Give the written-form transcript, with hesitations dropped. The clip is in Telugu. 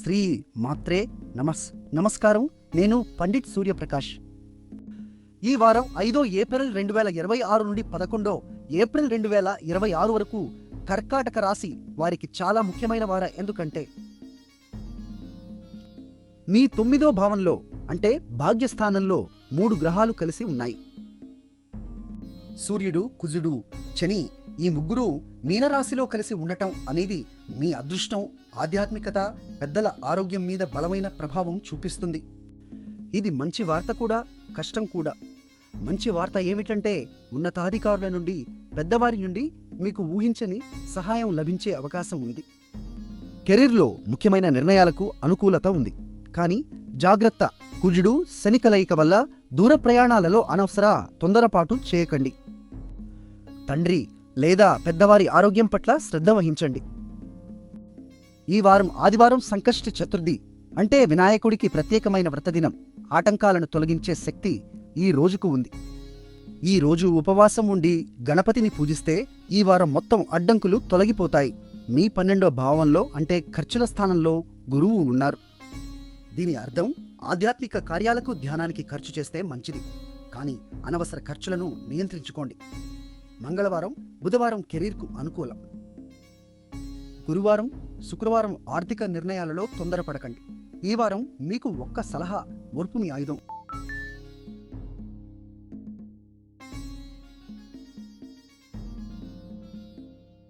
శ్రీ మాత్రే నమస్కారం. నేను పండిట్ సూర్యప్రకాష్. ఈ వారం 5 ఏప్రిల్ 2026 నుండి 11 ఏప్రిల్ 2026 వరకు కర్కాటక రాశి వారికి చాలా ముఖ్యమైన వారం. ఎందుకంటే మీ 9వ భావంలో అంటే భాగ్యస్థానంలో 3 గ్రహాలు కలిసి ఉన్నాయి. సూర్యుడు, కుజుడు, శని ఈ ముగ్గురు మీనరాశిలో కలిసి ఉండటం అనేది మీ అదృష్టం, ఆధ్యాత్మికత, పెద్దల ఆరోగ్యం మీద బలమైన ప్రభావం చూపిస్తుంది. ఇది మంచి వార్త కూడా, కష్టం కూడా. మంచి వార్త ఏమిటంటే ఉన్నతాధికారుల నుండి, పెద్దవారి నుండి మీకు ఊహించని సహాయం లభించే అవకాశం ఉంది. కెరీర్లో ముఖ్యమైన నిర్ణయాలకు అనుకూలత ఉంది. కానీ జాగ్రత్త, కుజుడు శని కలయిక వల్ల దూర ప్రయాణాలలో అనవసర తొందరపాటు చేయకండి. తండ్రి లేదా పెద్దవారి ఆరోగ్యం పట్ల శ్రద్ధ వహించండి. ఈ వారం ఆదివారం సంకష్టి చతుర్థి అంటే వినాయకుడికి ప్రత్యేకమైన వ్రతదినం. ఆటంకాలను తొలగించే శక్తి ఈ రోజుకు ఉంది. ఈ రోజు ఉపవాసం ఉండి గణపతిని పూజిస్తే ఈ వారం మొత్తం అడ్డంకులు తొలగిపోతాయి. మీ 12వ భావంలో అంటే ఖర్చుల స్థానంలో గురువు ఉన్నారు. దీని అర్థం ఆధ్యాత్మిక కార్యాలకు, ధ్యానానికి ఖర్చు చేస్తే మంచిది. కానీ అనవసర ఖర్చులను నియంత్రించుకోండి. మంగళవారం, బుధవారం కెరీర్కు అనుకూలం. గురువారం, శుక్రవారం ఆర్థిక నిర్ణయాలలో తొందరపడకండి. ఈ వారం మీకు ఒక్క సలహా, ఓర్పు మీ ఆయుధం.